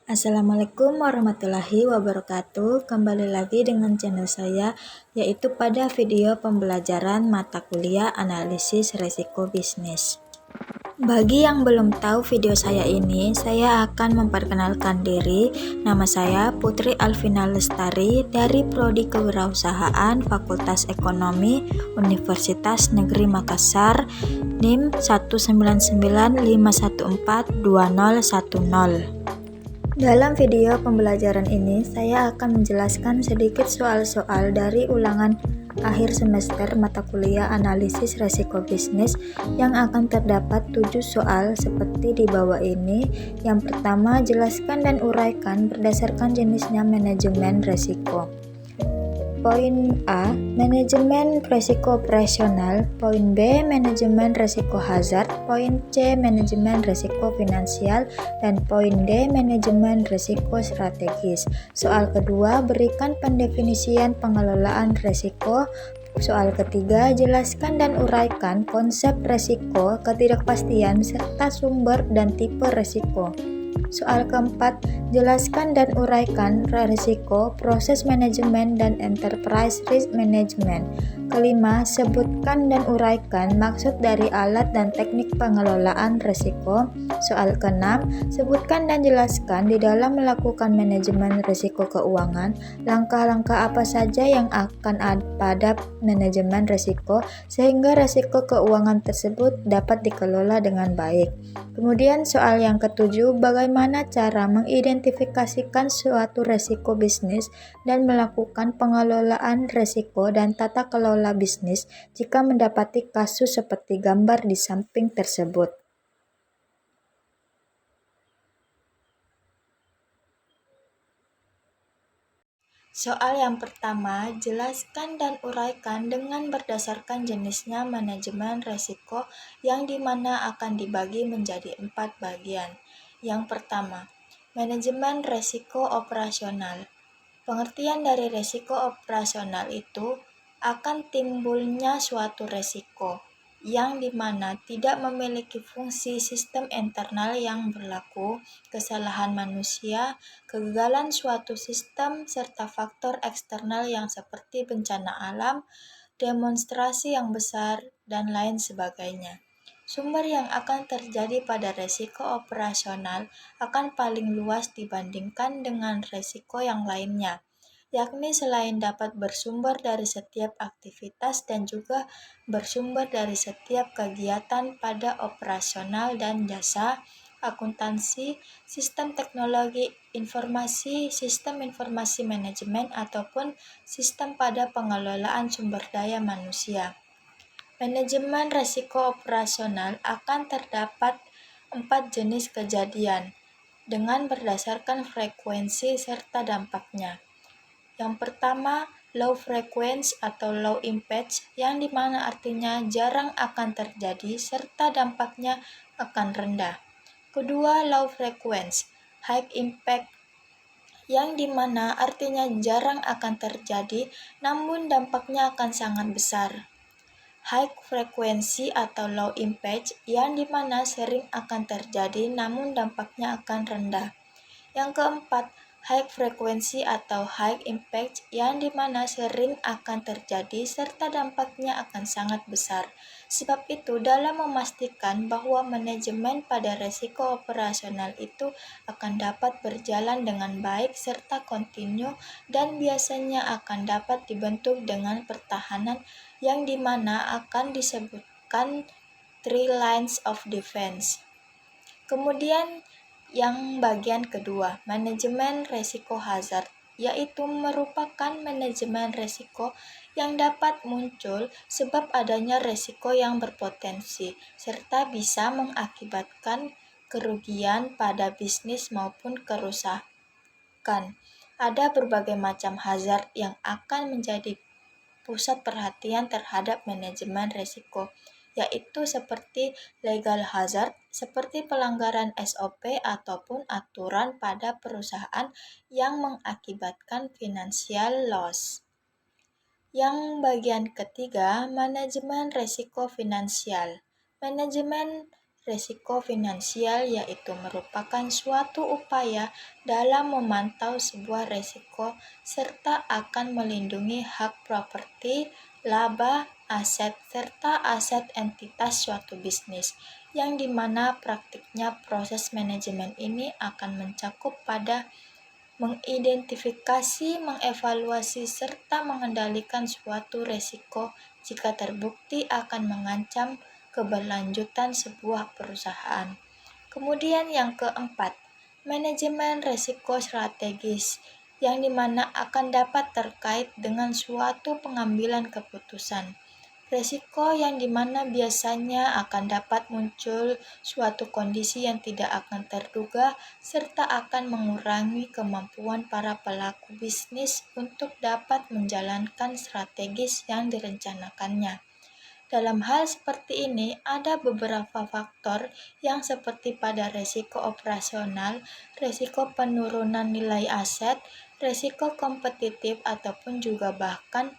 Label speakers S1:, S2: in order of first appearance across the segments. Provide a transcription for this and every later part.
S1: Assalamualaikum warahmatullahi wabarakatuh. Kembali lagi dengan channel saya, yaitu pada video pembelajaran mata kuliah analisis risiko bisnis. Bagi yang belum tahu video saya ini, saya akan memperkenalkan diri. Nama saya Putri Alvina Lestari dari Prodi Kewirausahaan Fakultas Ekonomi Universitas Negeri Makassar, NIM 19951421010. Dalam video pembelajaran ini, saya akan menjelaskan sedikit soal-soal dari ulangan akhir semester mata kuliah analisis risiko bisnis yang akan terdapat 7 soal seperti di bawah ini. Yang pertama, jelaskan dan uraikan berdasarkan jenisnya manajemen risiko. Poin A, manajemen risiko operasional. Poin B, manajemen risiko hazard. Poin C, manajemen risiko finansial. Dan poin D, manajemen risiko strategis. Soal kedua, berikan pendefinisian pengelolaan risiko. Soal ketiga, jelaskan dan uraikan konsep risiko, ketidakpastian, serta sumber dan tipe risiko. Soal keempat, jelaskan dan uraikan risiko, proses manajemen, dan enterprise risk management. Kelima, sebutkan dan uraikan maksud dari alat dan teknik pengelolaan risiko. Soal keenam, sebutkan dan jelaskan di dalam melakukan manajemen risiko keuangan, langkah-langkah apa saja yang akan ada pada manajemen risiko sehingga risiko keuangan tersebut dapat dikelola dengan baik. Kemudian soal yang ketujuh, bagaimana cara mengidentifikasikan suatu risiko bisnis dan melakukan pengelolaan risiko dan tata kelola bisnis jika mendapati kasus seperti gambar di samping tersebut. Soal yang pertama, jelaskan dan uraikan dengan berdasarkan jenisnya manajemen risiko yang dimana akan dibagi menjadi 4 bagian. Yang pertama, manajemen risiko operasional. Pengertian dari risiko operasional itu akan timbulnya suatu risiko yang dimana tidak memiliki fungsi sistem internal yang berlaku, kesalahan manusia, kegagalan suatu sistem, serta faktor eksternal yang seperti bencana alam, demonstrasi yang besar, dan lain sebagainya. Sumber yang akan terjadi pada risiko operasional akan paling luas dibandingkan dengan risiko yang lainnya, yakni selain dapat bersumber dari setiap aktivitas dan juga bersumber dari setiap kegiatan pada operasional dan jasa, akuntansi, sistem teknologi informasi, sistem informasi manajemen, ataupun sistem pada pengelolaan sumber daya manusia. Manajemen risiko operasional akan terdapat 4 jenis kejadian dengan berdasarkan frekuensi serta dampaknya. Yang pertama, low frequency atau low impact, yang dimana artinya jarang akan terjadi serta dampaknya akan rendah. Kedua, low frequency, high impact, yang dimana artinya jarang akan terjadi namun dampaknya akan sangat besar. High frequency atau low impact, yang dimana sering akan terjadi namun dampaknya akan rendah. Yang keempat, high frequency atau high impact, yang dimana sering akan terjadi serta dampaknya akan sangat besar. Sebab itu, dalam memastikan bahwa manajemen pada risiko operasional itu akan dapat berjalan dengan baik serta kontinu dan biasanya akan dapat dibentuk dengan pertahanan yang dimana akan disebutkan three lines of defense. Kemudian yang bagian kedua, manajemen risiko hazard, yaitu merupakan manajemen risiko yang dapat muncul sebab adanya risiko yang berpotensi serta bisa mengakibatkan kerugian pada bisnis maupun kerusakan. Ada berbagai macam hazard yang akan menjadi pusat perhatian terhadap manajemen risiko, yaitu seperti legal hazard, seperti pelanggaran SOP ataupun aturan pada perusahaan yang mengakibatkan financial loss. Yang bagian ketiga, manajemen risiko finansial. Manajemen Resiko finansial yaitu merupakan suatu upaya dalam memantau sebuah resiko serta akan melindungi hak properti, laba, aset, serta aset entitas suatu bisnis, yang dimana praktiknya proses manajemen ini akan mencakup pada mengidentifikasi, mengevaluasi, serta mengendalikan suatu resiko jika terbukti akan mengancam keberlanjutan sebuah perusahaan. Kemudian yang keempat, manajemen risiko strategis, yang dimana akan dapat terkait dengan suatu pengambilan keputusan. Risiko yang dimana biasanya akan dapat muncul suatu kondisi yang tidak akan terduga serta akan mengurangi kemampuan para pelaku bisnis untuk dapat menjalankan strategis yang direncanakannya. Dalam hal seperti ini, ada beberapa faktor yang seperti pada risiko operasional, risiko penurunan nilai aset, risiko kompetitif, ataupun juga bahkan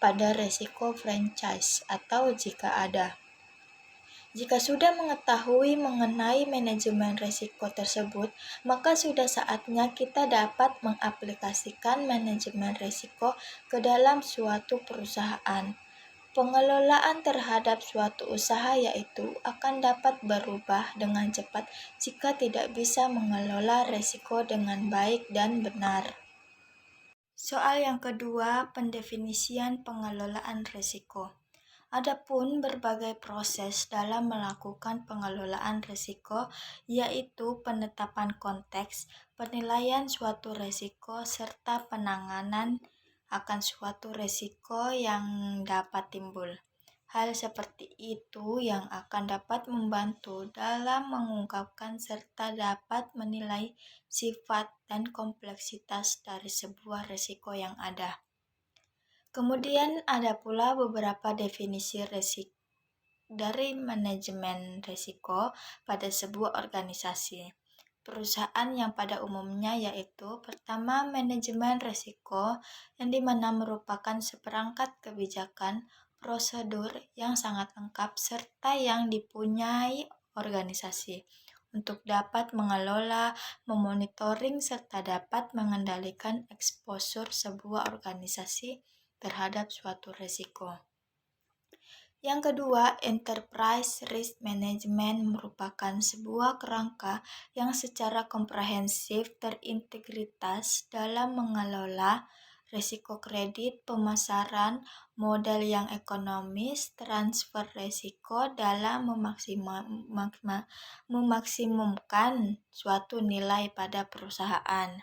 S1: pada risiko franchise atau jika ada. Jika sudah mengetahui mengenai manajemen risiko tersebut, maka sudah saatnya kita dapat mengaplikasikan manajemen risiko ke dalam suatu perusahaan. Pengelolaan terhadap suatu usaha yaitu akan dapat berubah dengan cepat jika tidak bisa mengelola risiko dengan baik dan benar. Soal yang kedua, pendefinisian pengelolaan risiko. Adapun berbagai proses dalam melakukan pengelolaan risiko, yaitu penetapan konteks, penilaian suatu risiko, serta penanganan akan suatu risiko yang dapat timbul. Hal seperti itu yang akan dapat membantu dalam mengungkapkan serta dapat menilai sifat dan kompleksitas dari sebuah risiko yang ada. Kemudian ada pula beberapa definisi risiko dari manajemen risiko pada sebuah organisasi. Perusahaan yang pada umumnya yaitu pertama, manajemen risiko yang dimana merupakan seperangkat kebijakan, prosedur yang sangat lengkap serta yang dipunyai organisasi untuk dapat mengelola, memonitoring, serta dapat mengendalikan eksposur sebuah organisasi terhadap suatu risiko. Yang kedua, enterprise risk management merupakan sebuah kerangka yang secara komprehensif terintegritas dalam mengelola risiko kredit, pemasaran, modal yang ekonomis, transfer risiko dalam memaksimumkan suatu nilai pada perusahaan.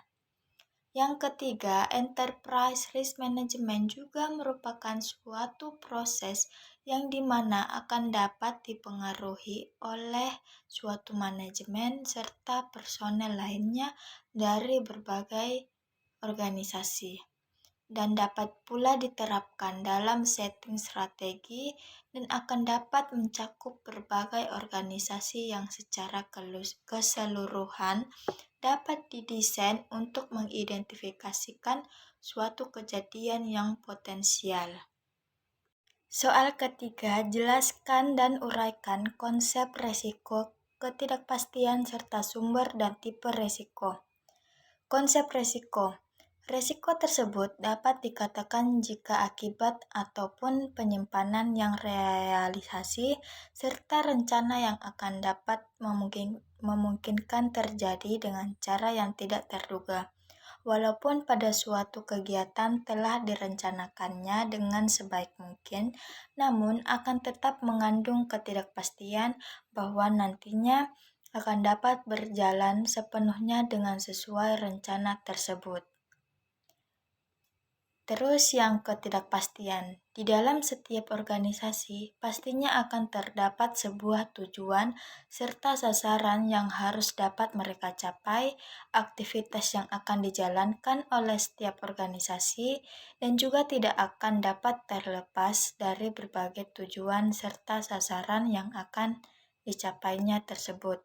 S1: Yang ketiga, enterprise risk management juga merupakan suatu proses yang dimana akan dapat dipengaruhi oleh suatu manajemen serta personel lainnya dari berbagai organisasi dan dapat pula diterapkan dalam setting strategi dan akan dapat mencakup berbagai organisasi yang secara keseluruhan dapat didesain untuk mengidentifikasikan suatu kejadian yang potensial. Soal ketiga, jelaskan dan uraikan konsep risiko, ketidakpastian serta sumber dan tipe risiko. Konsep risiko. Risiko tersebut dapat dikatakan jika akibat ataupun penyimpanan yang realisasi serta rencana yang akan dapat memungkinkan terjadi dengan cara yang tidak terduga. Walaupun pada suatu kegiatan telah direncanakannya dengan sebaik mungkin, namun akan tetap mengandung ketidakpastian bahwa nantinya akan dapat berjalan sepenuhnya dengan sesuai rencana tersebut. Terus yang ketidakpastian. Di dalam setiap organisasi, pastinya akan terdapat sebuah tujuan serta sasaran yang harus dapat mereka capai, aktivitas yang akan dijalankan oleh setiap organisasi, dan juga tidak akan dapat terlepas dari berbagai tujuan serta sasaran yang akan dicapainya tersebut.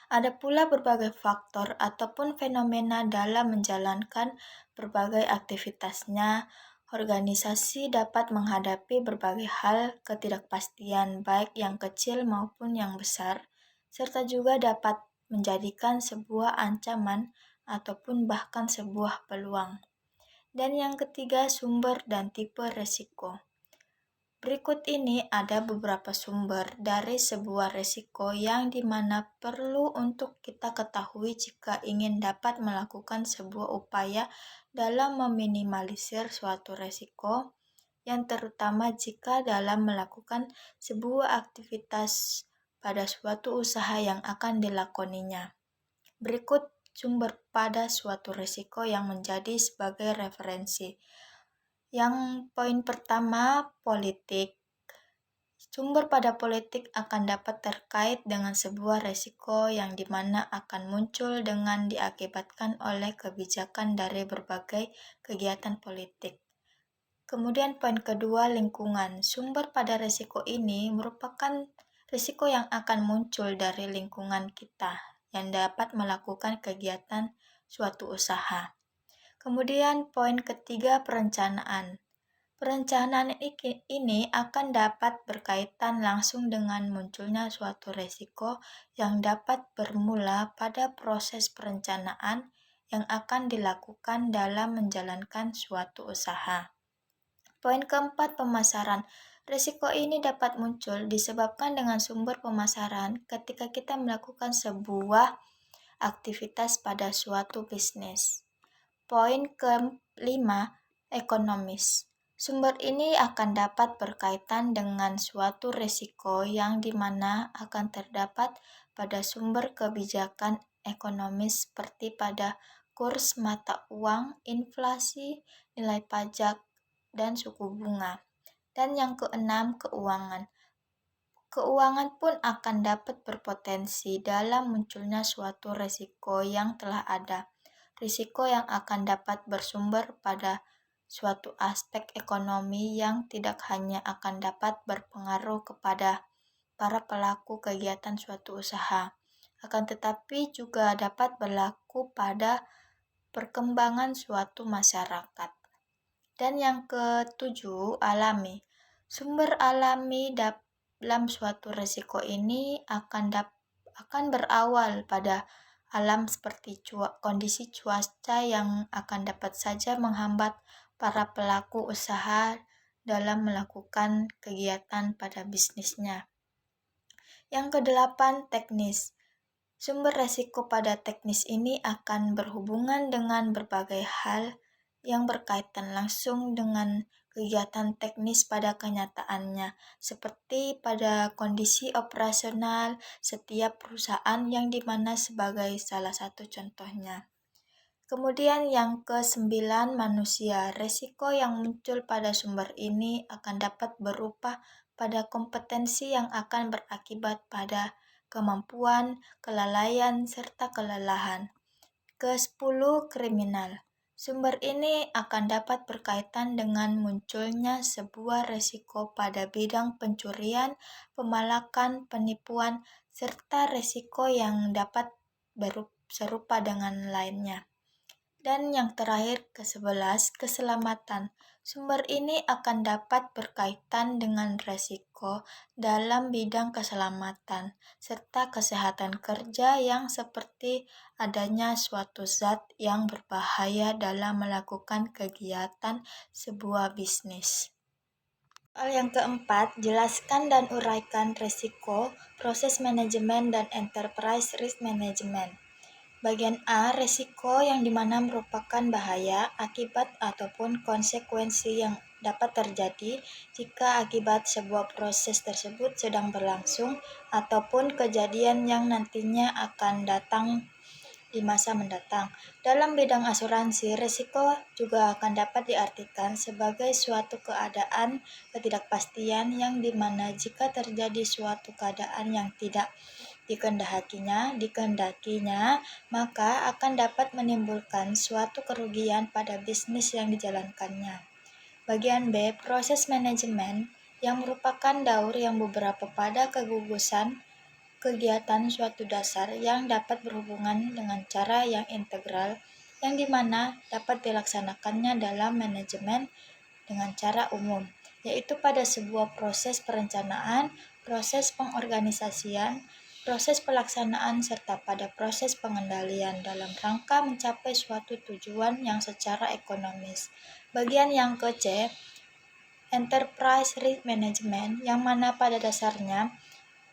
S1: Ada pula berbagai faktor ataupun fenomena dalam menjalankan berbagai aktivitasnya, Organisasi dapat menghadapi berbagai hal ketidakpastian, baik yang kecil maupun yang besar, serta juga dapat menjadikan sebuah ancaman ataupun bahkan sebuah peluang. Dan yang ketiga, sumber dan tipe resiko. Berikut ini ada beberapa sumber dari sebuah resiko yang dimana perlu untuk kita ketahui jika ingin dapat melakukan sebuah upaya dalam meminimalisir suatu resiko, yang terutama jika dalam melakukan sebuah aktivitas pada suatu usaha yang akan dilakoninya. Berikut sumber pada suatu resiko yang menjadi sebagai referensi. Yang poin pertama, politik. Sumber pada politik akan dapat terkait dengan sebuah resiko yang dimana akan muncul dengan diakibatkan oleh kebijakan dari berbagai kegiatan politik. Kemudian poin kedua, lingkungan. Sumber pada resiko ini merupakan resiko yang akan muncul dari lingkungan kita yang dapat melakukan kegiatan suatu usaha. Kemudian poin ketiga, perencanaan. Perencanaan ini akan dapat berkaitan langsung dengan munculnya suatu resiko yang dapat bermula pada proses perencanaan yang akan dilakukan dalam menjalankan suatu usaha. Poin keempat, pemasaran. Risiko ini dapat muncul disebabkan dengan sumber pemasaran ketika kita melakukan sebuah aktivitas pada suatu bisnis. Poin kelima, ekonomis. Sumber ini akan dapat berkaitan dengan suatu risiko yang dimana akan terdapat pada sumber kebijakan ekonomis seperti pada kurs mata uang, inflasi, nilai pajak, dan suku bunga. Dan yang keenam, keuangan. Keuangan pun akan dapat berpotensi dalam munculnya suatu risiko yang telah ada. Risiko yang akan dapat bersumber pada suatu aspek ekonomi yang tidak hanya akan dapat berpengaruh kepada para pelaku kegiatan suatu usaha, akan tetapi juga dapat berlaku pada perkembangan suatu masyarakat. Dan yang ketujuh, alami. Sumber alami dalam suatu risiko ini akan berawal pada alam seperti kondisi cuaca yang akan dapat saja menghambat para pelaku usaha dalam melakukan kegiatan pada bisnisnya. Yang kedelapan, teknis. Sumber resiko pada teknis ini akan berhubungan dengan berbagai hal yang berkaitan langsung dengan kegiatan teknis pada kenyataannya, seperti pada kondisi operasional setiap perusahaan yang dimana sebagai salah satu contohnya. Kemudian yang ke-9, manusia. Resiko yang muncul pada sumber ini akan dapat berupa pada kompetensi yang akan berakibat pada kemampuan, kelalaian, serta kelelahan. Ke-10, kriminal. Sumber ini akan dapat berkaitan dengan munculnya sebuah resiko pada bidang pencurian, pemalakan, penipuan, serta resiko yang dapat serupa dengan lainnya. Dan yang terakhir, ke-11, keselamatan. Sumber ini akan dapat berkaitan dengan resiko dalam bidang keselamatan serta kesehatan kerja yang seperti adanya suatu zat yang berbahaya dalam melakukan kegiatan sebuah bisnis. Soal yang keempat, jelaskan dan uraikan resiko, proses manajemen dan enterprise risk management. Bagian A, resiko yang dimana merupakan bahaya, akibat ataupun konsekuensi yang dapat terjadi jika akibat sebuah proses tersebut sedang berlangsung ataupun kejadian yang nantinya akan datang di masa mendatang. Dalam bidang asuransi, resiko juga akan dapat diartikan sebagai suatu keadaan ketidakpastian yang dimana jika terjadi suatu keadaan yang tidak dikehendakinya, maka akan dapat menimbulkan suatu kerugian pada bisnis yang dijalankannya. Bagian B, proses manajemen, yang merupakan daur yang beberapa pada kegugusan kegiatan suatu dasar yang dapat berhubungan dengan cara yang integral, yang dimana dapat dilaksanakannya dalam manajemen dengan cara umum, yaitu pada sebuah proses perencanaan, proses pengorganisasian, proses pelaksanaan, serta pada proses pengendalian dalam rangka mencapai suatu tujuan yang secara ekonomis. Bagian yang ke-C, Enterprise Risk Management, yang mana pada dasarnya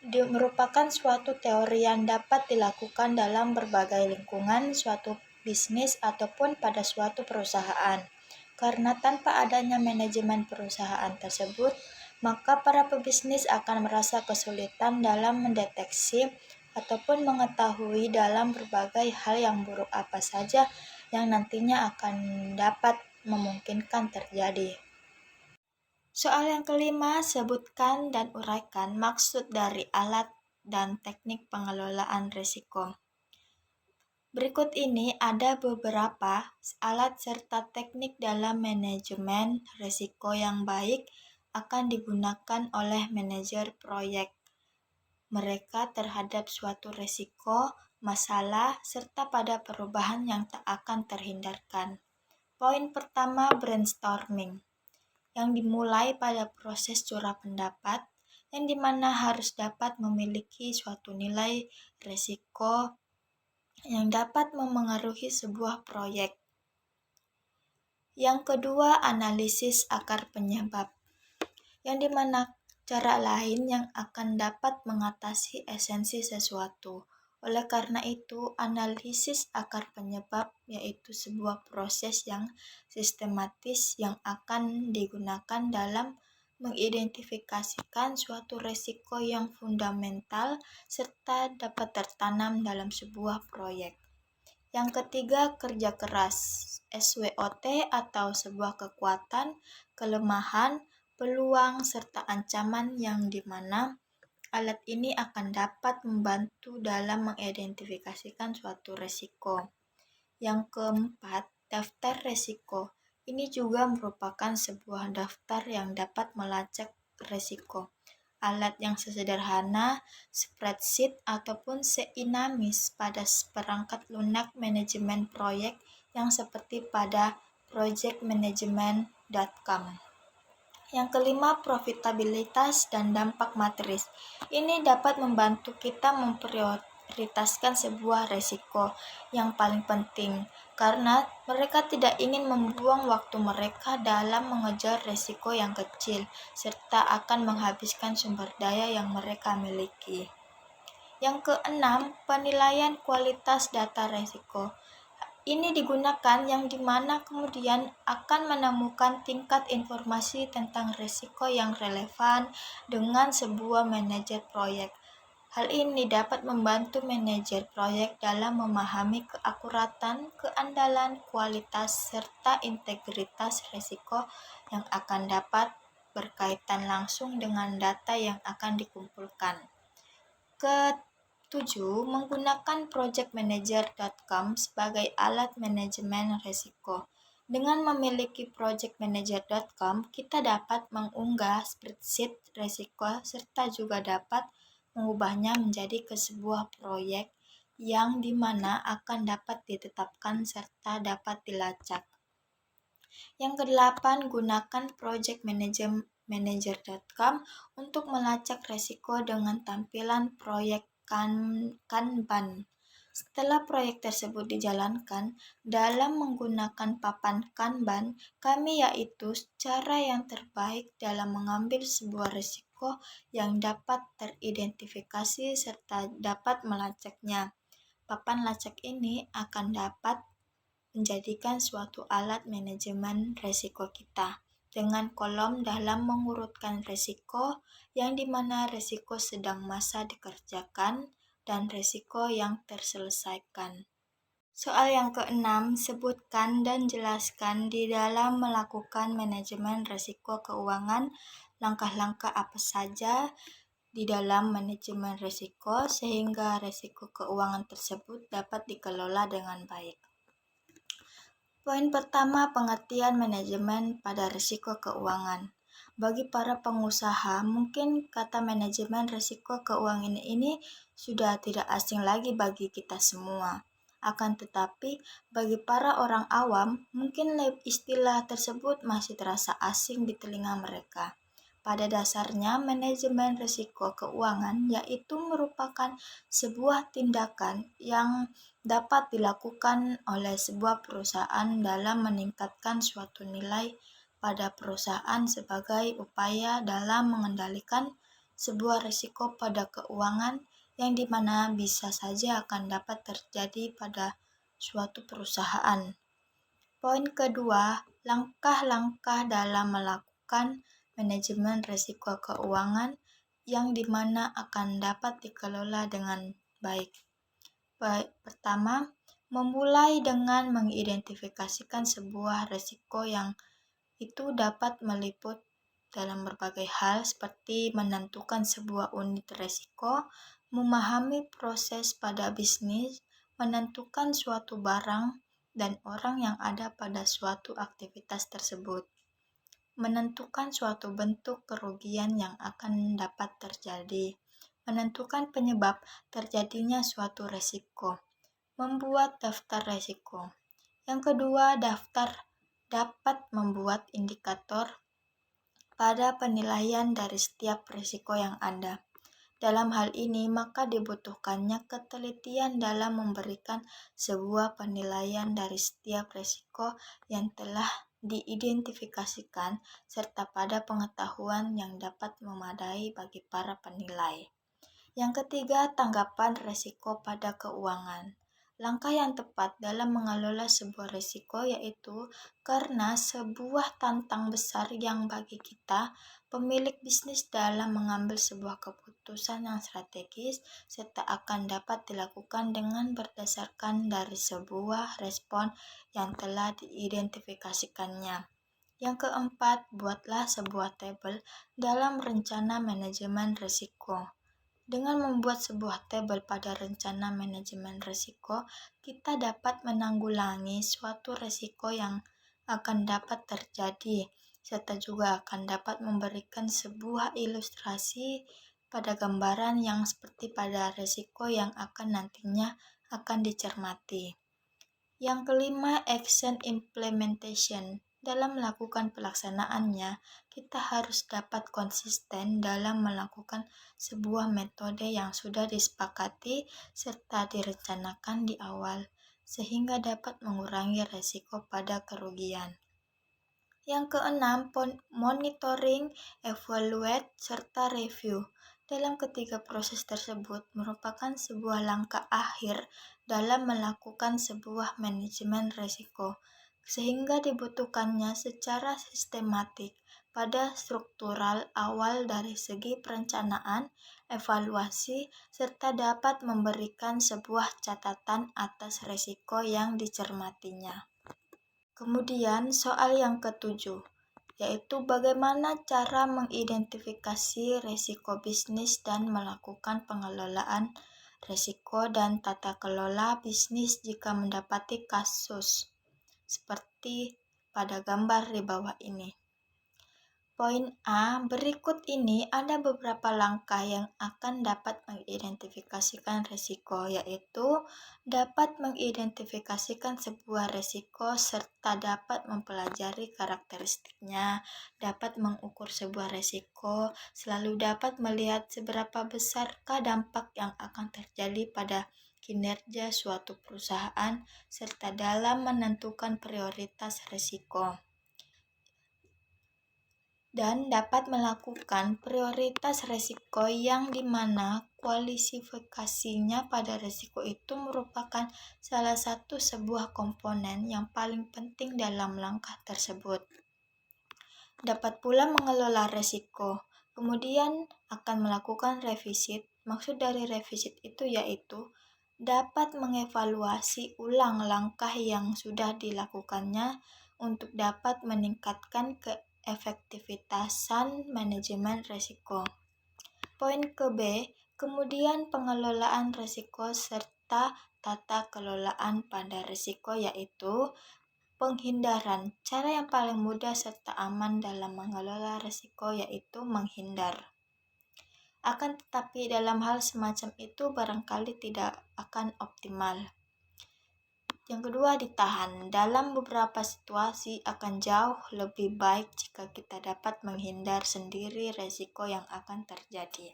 S1: merupakan suatu teori yang dapat dilakukan dalam berbagai lingkungan suatu bisnis ataupun pada suatu perusahaan. Karena tanpa adanya manajemen perusahaan tersebut, maka para pebisnis akan merasa kesulitan dalam mendeteksi ataupun mengetahui dalam berbagai hal yang buruk apa saja yang nantinya akan dapat memungkinkan terjadi. Soal yang kelima, sebutkan dan uraikan maksud dari alat dan teknik pengelolaan risiko. Berikut ini ada beberapa alat serta teknik dalam manajemen risiko yang baik akan digunakan oleh manajer proyek mereka terhadap suatu risiko, masalah, serta pada perubahan yang tak akan terhindarkan. Poin pertama, brainstorming, yang dimulai pada proses curah pendapat, yang dimana harus dapat memiliki suatu nilai risiko yang dapat memengaruhi sebuah proyek. Yang kedua, analisis akar penyebab, yang dimana cara lain yang akan dapat mengatasi esensi sesuatu. Oleh karena itu, analisis akar penyebab yaitu sebuah proses yang sistematis yang akan digunakan dalam mengidentifikasikan suatu risiko yang fundamental serta dapat tertanam dalam sebuah proyek. Yang ketiga, kerja keras, SWOT atau sebuah kekuatan, kelemahan, peluang, serta ancaman yang dimana alat ini akan dapat membantu dalam mengidentifikasikan suatu risiko. Yang keempat, daftar risiko. Ini juga merupakan sebuah daftar yang dapat melacak risiko. Alat yang sesederhana, spreadsheet, ataupun seinamis pada perangkat lunak manajemen proyek yang seperti pada projectmanagement.com. Yang kelima, profitabilitas dan dampak matris. Ini dapat membantu kita memprioritaskan sebuah risiko yang paling penting, karena mereka tidak ingin membuang waktu mereka dalam mengejar risiko yang kecil, serta akan menghabiskan sumber daya yang mereka miliki. Yang keenam, penilaian kualitas data risiko. Ini digunakan yang dimana kemudian akan menemukan tingkat informasi tentang risiko yang relevan dengan sebuah manajer proyek. Hal ini dapat membantu manajer proyek dalam memahami keakuratan, keandalan, kualitas, serta integritas risiko yang akan dapat berkaitan langsung dengan data yang akan dikumpulkan. Ketujuh, menggunakan projectmanager.com sebagai alat manajemen risiko. Dengan memiliki projectmanager.com, kita dapat mengunggah spreadsheet risiko serta juga dapat mengubahnya menjadi ke sebuah proyek yang dimana akan dapat ditetapkan serta dapat dilacak. Yang kedelapan, gunakan projectmanager.com untuk melacak risiko dengan tampilan proyek Kanban. Setelah proyek tersebut dijalankan dalam menggunakan papan Kanban, kami yaitu cara yang terbaik dalam mengambil sebuah risiko yang dapat teridentifikasi serta dapat melacaknya. Papan lacak ini akan dapat menjadikan suatu alat manajemen risiko kita dengan kolom dalam mengurutkan risiko yang dimana risiko sedang masa dikerjakan dan risiko yang terselesaikan. Soal yang keenam, sebutkan dan jelaskan di dalam melakukan manajemen risiko keuangan, langkah-langkah apa saja di dalam manajemen risiko sehingga risiko keuangan tersebut dapat dikelola dengan baik. Poin pertama, pengertian manajemen pada risiko keuangan. Bagi para pengusaha, mungkin kata manajemen risiko keuangan ini sudah tidak asing lagi bagi kita semua. Akan tetapi, bagi para orang awam, mungkin istilah tersebut masih terasa asing di telinga mereka. Pada dasarnya, manajemen risiko keuangan yaitu merupakan sebuah tindakan yang dapat dilakukan oleh sebuah perusahaan dalam meningkatkan suatu nilai pada perusahaan sebagai upaya dalam mengendalikan sebuah risiko pada keuangan yang dimana bisa saja akan dapat terjadi pada suatu perusahaan. Poin kedua, langkah-langkah dalam melakukan manajemen risiko keuangan yang dimana akan dapat dikelola dengan baik. Pertama, memulai dengan mengidentifikasikan sebuah risiko yang itu dapat meliput dalam berbagai hal seperti menentukan sebuah unit risiko, memahami proses pada bisnis, menentukan suatu barang dan orang yang ada pada suatu aktivitas tersebut, menentukan suatu bentuk kerugian yang akan dapat terjadi, menentukan penyebab terjadinya suatu risiko, membuat daftar risiko. Yang kedua, dapat membuat indikator pada penilaian dari setiap risiko yang ada. Dalam hal ini, maka dibutuhkannya ketelitian dalam memberikan sebuah penilaian dari setiap risiko yang telah diidentifikasikan, serta pada pengetahuan yang dapat memadai bagi para penilai. Yang ketiga, tanggapan risiko pada keuangan. Langkah yang tepat dalam mengelola sebuah risiko yaitu karena sebuah tantang besar yang bagi kita, pemilik bisnis dalam mengambil sebuah keputusan yang strategis serta akan dapat dilakukan dengan berdasarkan dari sebuah respon yang telah diidentifikasikannya. Yang keempat, buatlah sebuah tabel dalam rencana manajemen risiko. Dengan membuat sebuah tabel pada rencana manajemen risiko, kita dapat menanggulangi suatu risiko yang akan dapat terjadi, serta juga akan dapat memberikan sebuah ilustrasi pada gambaran yang seperti pada risiko yang akan nantinya akan dicermati. Yang kelima, action implementation. Dalam melakukan pelaksanaannya, kita harus dapat konsisten dalam melakukan sebuah metode yang sudah disepakati serta direncanakan di awal, sehingga dapat mengurangi risiko pada kerugian. Yang keenam, monitoring, evaluate, serta review. Dalam ketiga proses tersebut merupakan sebuah langkah akhir dalam melakukan sebuah manajemen risiko, sehingga dibutuhkannya secara sistematik pada struktural awal dari segi perencanaan, evaluasi, serta dapat memberikan sebuah catatan atas risiko yang dicermatinya. Kemudian soal yang ketujuh, yaitu bagaimana cara mengidentifikasi risiko bisnis dan melakukan pengelolaan risiko dan tata kelola bisnis jika mendapati kasus seperti pada gambar di bawah ini. Poin A, berikut ini ada beberapa langkah yang akan dapat mengidentifikasikan risiko, yaitu dapat mengidentifikasikan sebuah risiko serta dapat mempelajari karakteristiknya, dapat mengukur sebuah risiko, selalu dapat melihat seberapa besarkah dampak yang akan terjadi pada kinerja suatu perusahaan, serta dalam menentukan prioritas risiko. Dan dapat melakukan prioritas risiko yang dimana kualifikasinya pada risiko itu merupakan salah satu sebuah komponen yang paling penting dalam langkah tersebut. Dapat pula mengelola risiko, kemudian akan melakukan revisit. Maksud dari revisit itu yaitu dapat mengevaluasi ulang langkah yang sudah dilakukannya untuk dapat meningkatkan efektivitasan manajemen risiko. Poin ke B, kemudian pengelolaan risiko serta tata kelolaan pada risiko yaitu penghindaran. Cara yang paling mudah serta aman dalam mengelola risiko yaitu menghindar. Akan tetapi dalam hal semacam itu barangkali tidak akan optimal. Yang kedua, ditahan. Dalam beberapa situasi akan jauh lebih baik jika kita dapat menghindar sendiri resiko yang akan terjadi.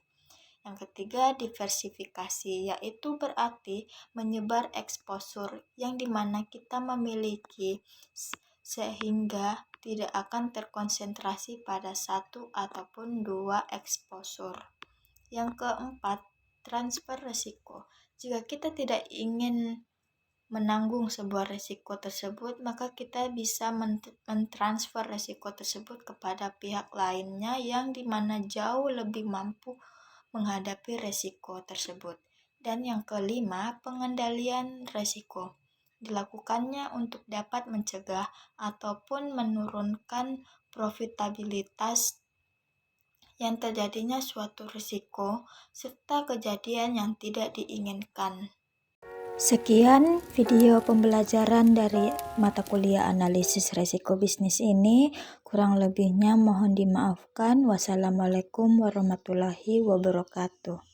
S1: Yang ketiga, diversifikasi, yaitu berarti menyebar eksposur yang dimana kita memiliki sehingga tidak akan terkonsentrasi pada satu ataupun dua eksposur. Yang keempat, transfer risiko. Jika kita tidak ingin menanggung sebuah risiko tersebut, maka kita bisa mentransfer risiko tersebut kepada pihak lainnya yang dimana jauh lebih mampu menghadapi risiko tersebut. Dan yang kelima, pengendalian risiko. Dilakukannya untuk dapat mencegah ataupun menurunkan profitabilitas yang terjadinya suatu risiko serta kejadian yang tidak diinginkan. Sekian video pembelajaran dari mata kuliah analisis risiko bisnis ini. Kurang lebihnya mohon dimaafkan. Wassalamualaikum warahmatullahi wabarakatuh.